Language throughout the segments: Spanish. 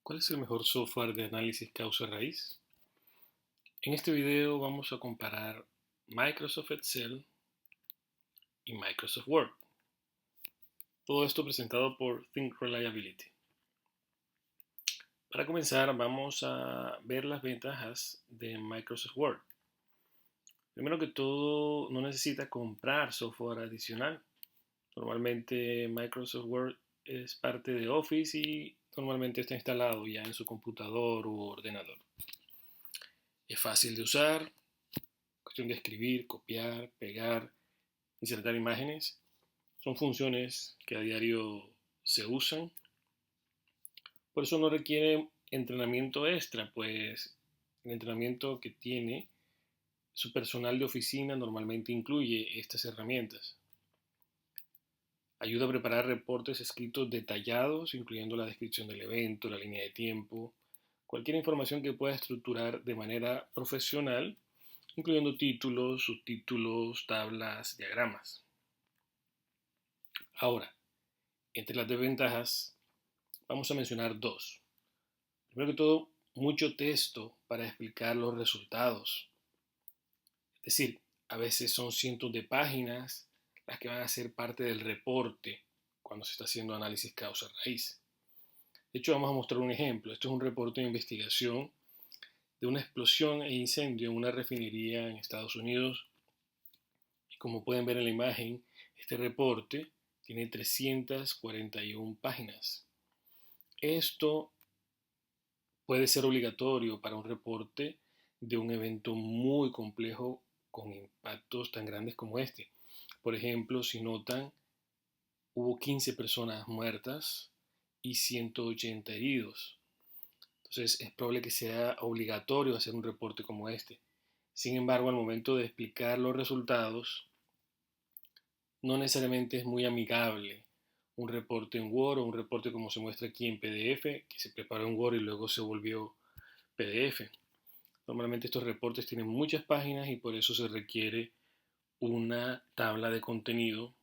¿Cuál es el mejor software de análisis causa-raíz? En este video vamos a comparar Microsoft Excel y Microsoft Word. Todo esto presentado por Think Reliability. Para comenzar vamos a ver las ventajas de Microsoft Word. Primero que todo, no necesita comprar software adicional. Normalmente Microsoft Word es parte de Office y normalmente está instalado ya en su computador u ordenador. Es fácil de usar, cuestión de escribir, copiar, pegar, insertar imágenes. Son funciones que a diario se usan. Por eso no requiere entrenamiento extra, pues el entrenamiento que tiene su personal de oficina normalmente incluye estas herramientas. Ayuda a preparar reportes escritos detallados, incluyendo la descripción del evento, la línea de tiempo, cualquier información que pueda estructurar de manera profesional, incluyendo títulos, subtítulos, tablas, diagramas. Ahora, entre las desventajas, vamos a mencionar dos. Primero que todo, mucho texto para explicar los resultados. Es decir, a veces son cientos de páginas las que van a ser parte del reporte cuando se está haciendo análisis causa-raíz. De hecho, vamos a mostrar un ejemplo. Esto es un reporte de investigación de una explosión e incendio en una refinería en Estados Unidos. Y como pueden ver en la imagen, este reporte tiene 341 páginas. Esto puede ser obligatorio para un reporte de un evento muy complejo con impactos tan grandes como este. Por ejemplo, si notan, hubo 15 personas muertas y 180 heridos. Entonces es probable que sea obligatorio hacer un reporte como este. Sin embargo, al momento de explicar los resultados, no necesariamente es muy amigable un reporte en Word o un reporte como se muestra aquí en PDF, que se preparó en Word y luego se volvió PDF. Normalmente estos reportes tienen muchas páginas y por eso se requiere una tabla de contenido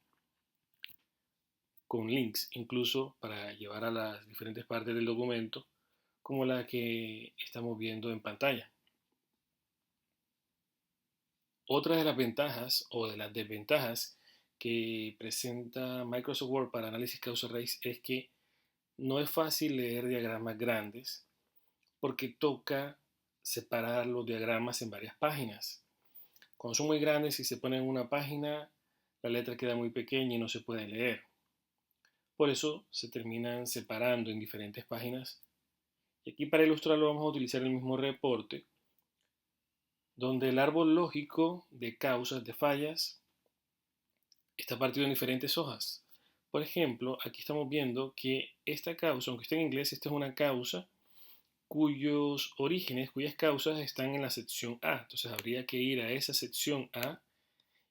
con links, incluso para llevar a las diferentes partes del documento, como la que estamos viendo en pantalla. Otra de las ventajas o de las desventajas que presenta Microsoft Word para análisis causa-raíz es que no es fácil leer diagramas grandes porque toca separar los diagramas en varias páginas. Cuando son muy grandes y se ponen en una página, la letra queda muy pequeña y no se puede leer. Por eso se terminan separando en diferentes páginas. Y aquí para ilustrarlo vamos a utilizar el mismo reporte, donde el árbol lógico de causas de fallas está partido en diferentes hojas. Por ejemplo, aquí estamos viendo que esta causa, aunque está en inglés, esta es una causa cuyos orígenes, cuyas causas están en la sección A. Entonces habría que ir a esa sección A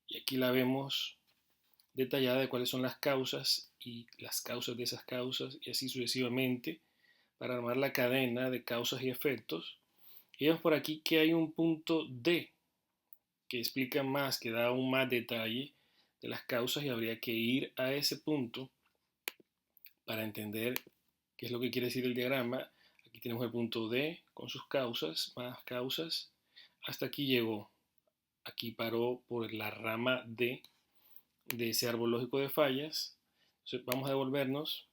y aquí la vemos detallada de cuáles son las causas y las causas de esas causas y así sucesivamente para armar la cadena de causas y efectos. Y vemos por aquí que hay un punto D que explica más, que da aún más detalle de las causas y habría que ir a ese punto para entender qué es lo que quiere decir el diagrama. Aquí tenemos el punto D con sus causas, más causas. Hasta aquí llegó. Aquí paró por la rama D de ese árbol lógico de fallas. Entonces vamos a devolvernos.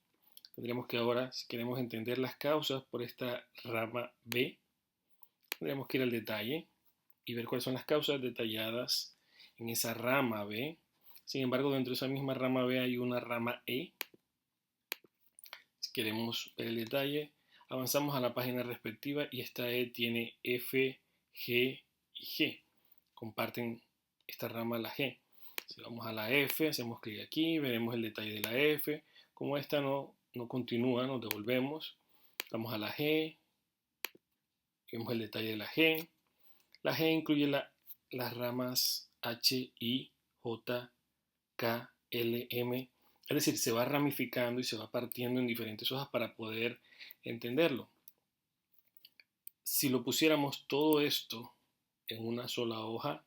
Tendríamos que ahora, si queremos entender las causas por esta rama B, tendríamos que ir al detalle y ver cuáles son las causas detalladas en esa rama B. Sin embargo, dentro de esa misma rama B hay una rama E. Si queremos ver el detalle, avanzamos a la página respectiva y esta E tiene F, G y G. Comparten esta rama la G. Si vamos a la F, hacemos clic aquí, veremos el detalle de la F. Como esta no continúa, nos devolvemos. Vamos a la G, vemos el detalle de la G. La G incluye las ramas H, I, J, K, L, M. Es decir, se va ramificando y se va partiendo en diferentes hojas para poder entenderlo. Si lo pusiéramos todo esto en una sola hoja,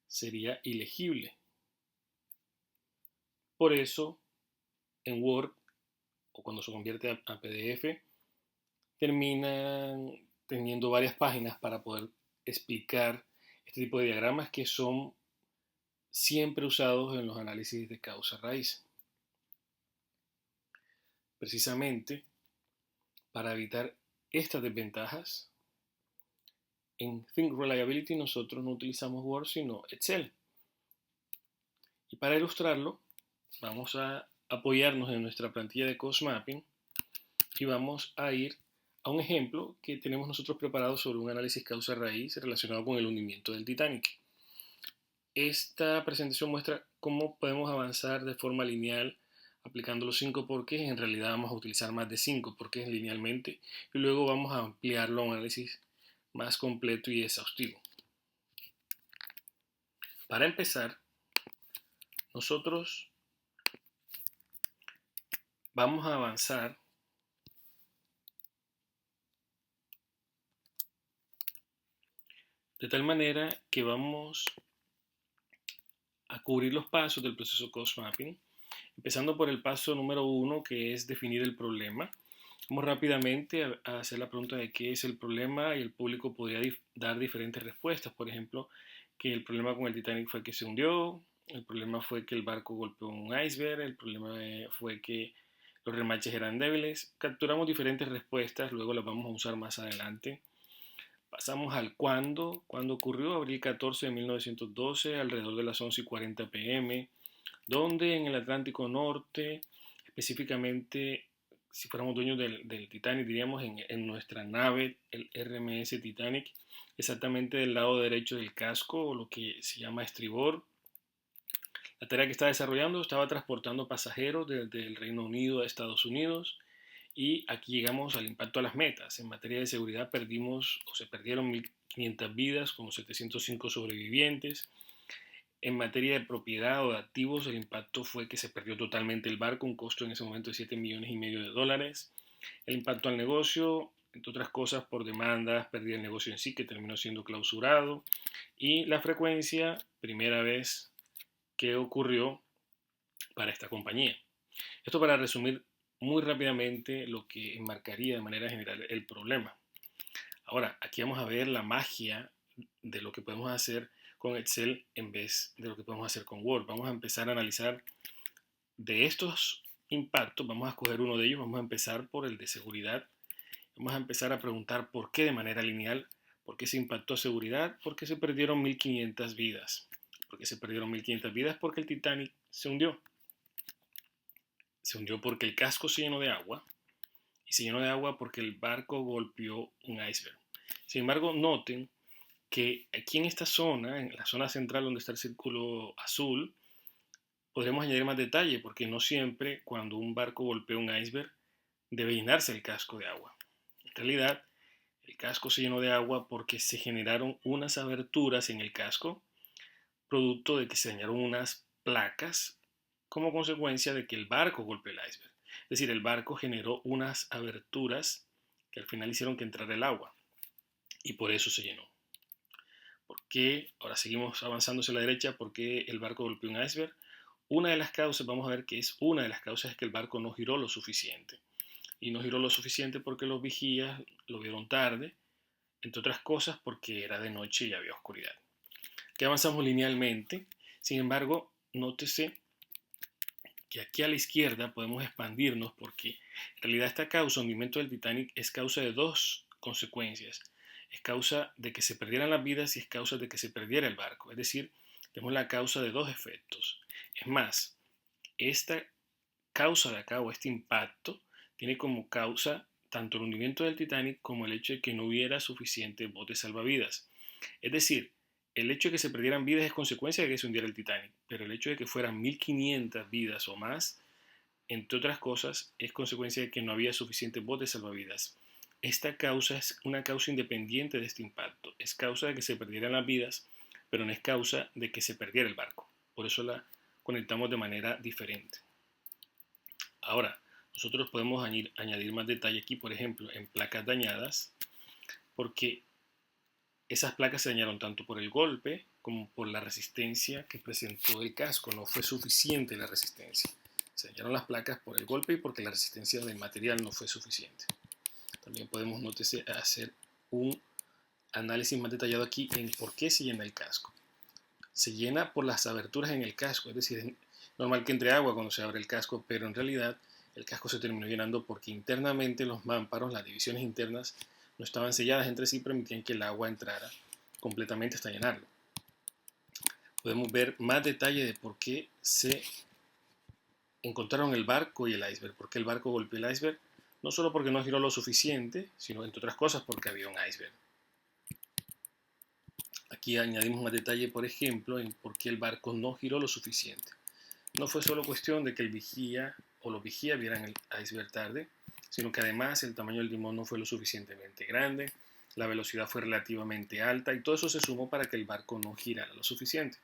sería ilegible. Por eso, en Word, o cuando se convierte a PDF, terminan teniendo varias páginas para poder explicar este tipo de diagramas que son siempre usados en los análisis de causa-raíz. Precisamente para evitar estas desventajas, en Think Reliability nosotros no utilizamos Word sino Excel. Y para ilustrarlo, vamos a apoyarnos en nuestra plantilla de Cost Mapping y vamos a ir a un ejemplo que tenemos nosotros preparado sobre un análisis causa-raíz relacionado con el hundimiento del Titanic. Esta presentación muestra cómo podemos avanzar de forma lineal aplicando los 5 porqués. En realidad vamos a utilizar más de 5 porqués linealmente y luego vamos a ampliarlo a un análisis más completo y exhaustivo. Para empezar, nosotros vamos a avanzar de tal manera que vamos a cubrir los pasos del proceso Cost Mapping, empezando por el paso número 1, que es definir el problema. Vamos rápidamente a hacer la pregunta de qué es el problema y el público podría dar diferentes respuestas. Por ejemplo, que el problema con el Titanic fue que se hundió, el problema fue que el barco golpeó un iceberg, el problema fue que los remaches eran débiles. Capturamos diferentes respuestas, luego las vamos a usar más adelante. Pasamos al cuándo. ¿Cuándo ocurrió? Abril 14 de 1912, alrededor de las 11:40 p.m., donde en el Atlántico Norte, específicamente, si fuéramos dueños del Titanic, diríamos en nuestra nave, el RMS Titanic, exactamente del lado derecho del casco, o lo que se llama estribor. La tarea que estaba desarrollando estaba transportando pasajeros desde el Reino Unido a Estados Unidos. Y aquí llegamos al impacto a las metas. En materia de seguridad se perdieron 1.500 vidas con 705 sobrevivientes. En materia de propiedad o de activos, el impacto fue que se perdió totalmente el barco, un costo en ese momento de $7,500,000. El impacto al negocio, entre otras cosas, por demandas, pérdida del negocio en sí, que terminó siendo clausurado. Y la frecuencia, primera vez que ocurrió para esta compañía. Esto para resumir muy rápidamente lo que enmarcaría de manera general el problema. Ahora, aquí vamos a ver la magia de lo que podemos hacer con Excel en vez de lo que podemos hacer con Word. Vamos a empezar a analizar de estos impactos, vamos a escoger uno de ellos, vamos a empezar por el de seguridad. Vamos a empezar a preguntar por qué de manera lineal, por qué se impactó a seguridad, por qué se perdieron 1.500 vidas. ¿Por qué se perdieron 1.500 vidas? Porque el Titanic se hundió. Se hundió porque el casco se llenó de agua y se llenó de agua porque el barco golpeó un iceberg. Sin embargo, noten que aquí en esta zona, en la zona central donde está el círculo azul, podremos añadir más detalle porque no siempre cuando un barco golpea un iceberg debe llenarse el casco de agua. En realidad, el casco se llenó de agua porque se generaron unas aberturas en el casco, producto de que se dañaron unas placas como consecuencia de que el barco golpeó el iceberg. Es decir, el barco generó unas aberturas que al final hicieron que entrara el agua y por eso se llenó. ¿Por qué? Ahora seguimos avanzando hacia la derecha. ¿Por qué el barco golpeó un iceberg? Una de las causas, vamos a ver que es una de las causas, es que el barco no giró lo suficiente. Y no giró lo suficiente porque los vigías lo vieron tarde, entre otras cosas porque era de noche y había oscuridad. Aquí avanzamos linealmente. Sin embargo, nótese que aquí a la izquierda podemos expandirnos porque en realidad esta causa, hundimiento del Titanic, es causa de dos consecuencias. Es causa de que se perdieran las vidas y es causa de que se perdiera el barco. Es decir, tenemos la causa de dos efectos. Es más, esta causa de acá o este impacto tiene como causa tanto el hundimiento del Titanic como el hecho de que no hubiera suficientes botes salvavidas. Es decir, el hecho de que se perdieran vidas es consecuencia de que se hundiera el Titanic, pero el hecho de que fueran 1.500 vidas o más, entre otras cosas, es consecuencia de que no había suficientes botes salvavidas. Esta causa es una causa independiente de este impacto. Es causa de que se perdieran las vidas, pero no es causa de que se perdiera el barco. Por eso la conectamos de manera diferente. Ahora, nosotros podemos añadir más detalle aquí, por ejemplo, en placas dañadas, porque esas placas se dañaron tanto por el golpe como por la resistencia que presentó el casco. No fue suficiente la resistencia. Se dañaron las placas por el golpe y porque la resistencia del material no fue suficiente. También podemos, nótese, hacer un análisis más detallado aquí en por qué se llena el casco. Se llena por las aberturas en el casco, es decir, es normal que entre agua cuando se abre el casco, pero en realidad el casco se terminó llenando porque internamente los mámparos, las divisiones internas, no estaban selladas entre sí y permitían que el agua entrara completamente hasta llenarlo. Podemos ver más detalle de por qué se encontraron el barco y el iceberg. ¿Por qué el barco golpeó el iceberg? No solo porque no giró lo suficiente, sino entre otras cosas porque había un iceberg. Aquí añadimos más detalle, por ejemplo, en por qué el barco no giró lo suficiente. No fue solo cuestión de que el vigía o los vigías vieran el iceberg tarde, sino que además el tamaño del timón no fue lo suficientemente grande, la velocidad fue relativamente alta y todo eso se sumó para que el barco no girara lo suficiente.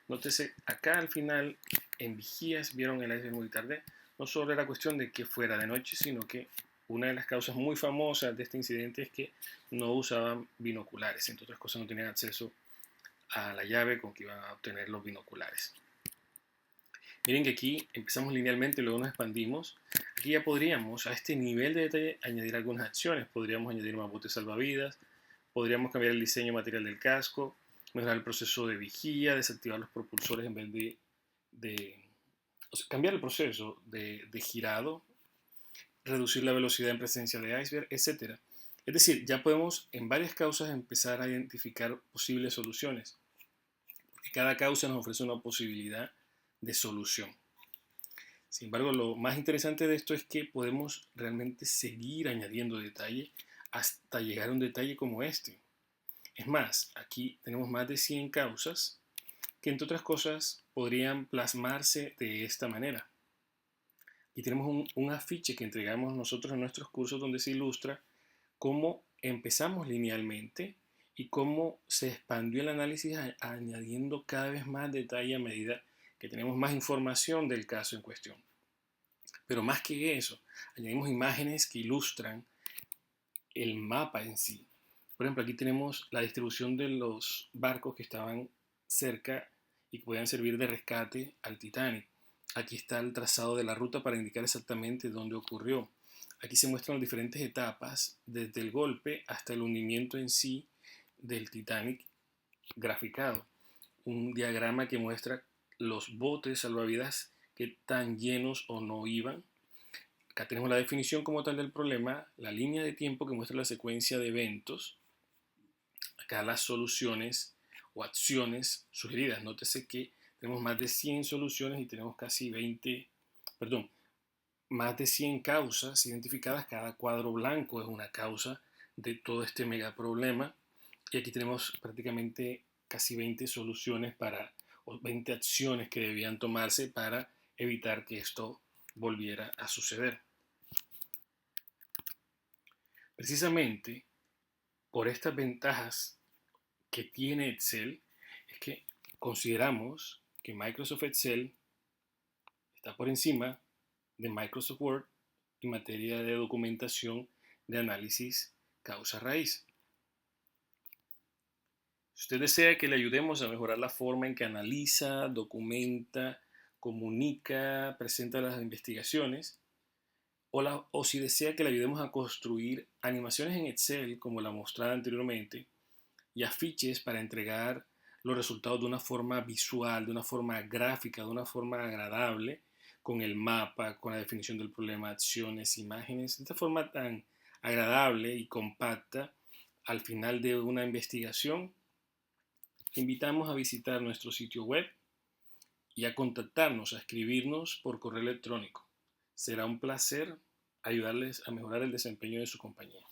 Nótese, acá al final en vigías vieron el iceberg muy tarde. No solo era cuestión de que fuera de noche, sino que una de las causas muy famosas de este incidente es que no usaban binoculares. Entre otras cosas, no tenían acceso a la llave con que iban a obtener los binoculares. Miren que aquí empezamos linealmente y luego nos expandimos. Aquí ya podríamos, a este nivel de detalle, añadir algunas acciones. Podríamos añadir más botes salvavidas, podríamos cambiar el diseño material del casco, mejorar el proceso de vigía, desactivar los propulsores en vez o sea, cambiar el proceso de girado, reducir la velocidad en presencia de iceberg, etc. Es decir, ya podemos en varias causas empezar a identificar posibles soluciones. Porque cada causa nos ofrece una posibilidad de solución. Sin embargo, lo más interesante de esto es que podemos realmente seguir añadiendo detalle hasta llegar a un detalle como este. Es más, aquí tenemos más de 100 causas que, entre otras cosas, podrían plasmarse de esta manera. Y tenemos un afiche que entregamos nosotros en nuestros cursos donde se ilustra cómo empezamos linealmente y cómo se expandió el análisis añadiendo cada vez más detalle a medida que tenemos más información del caso en cuestión. Pero más que eso, añadimos imágenes que ilustran el mapa en sí. Por ejemplo, aquí tenemos la distribución de los barcos que estaban cerca y que podían servir de rescate al Titanic. Aquí está el trazado de la ruta para indicar exactamente dónde ocurrió. Aquí se muestran las diferentes etapas, desde el golpe hasta el hundimiento en sí del Titanic graficado. Un diagrama que muestra los botes salvavidas que tan llenos o no iban. Acá tenemos la definición como tal del problema, la línea de tiempo que muestra la secuencia de eventos. Acá las soluciones o acciones sugeridas. Nótese que tenemos más de 100 soluciones y tenemos casi 20, perdón, más de 100 causas identificadas. Cada cuadro blanco es una causa de todo este mega problema. Y aquí tenemos prácticamente casi 20 soluciones o 20 acciones que debían tomarse para evitar que esto volviera a suceder. Precisamente por estas ventajas que tiene Excel es que consideramos que Microsoft Excel está por encima de Microsoft Word en materia de documentación de análisis causa-raíz. Si usted desea que le ayudemos a mejorar la forma en que analiza, documenta, comunica, presenta las investigaciones, o si desea que le ayudemos a construir animaciones en Excel como la mostrada anteriormente y afiches para entregar los resultados de una forma visual, de una forma gráfica, de una forma agradable, con el mapa, con la definición del problema, acciones, imágenes, de esta forma tan agradable y compacta al final de una investigación. Te invitamos a visitar nuestro sitio web y a contactarnos, a escribirnos por correo electrónico. Será un placer ayudarles a mejorar el desempeño de su compañía.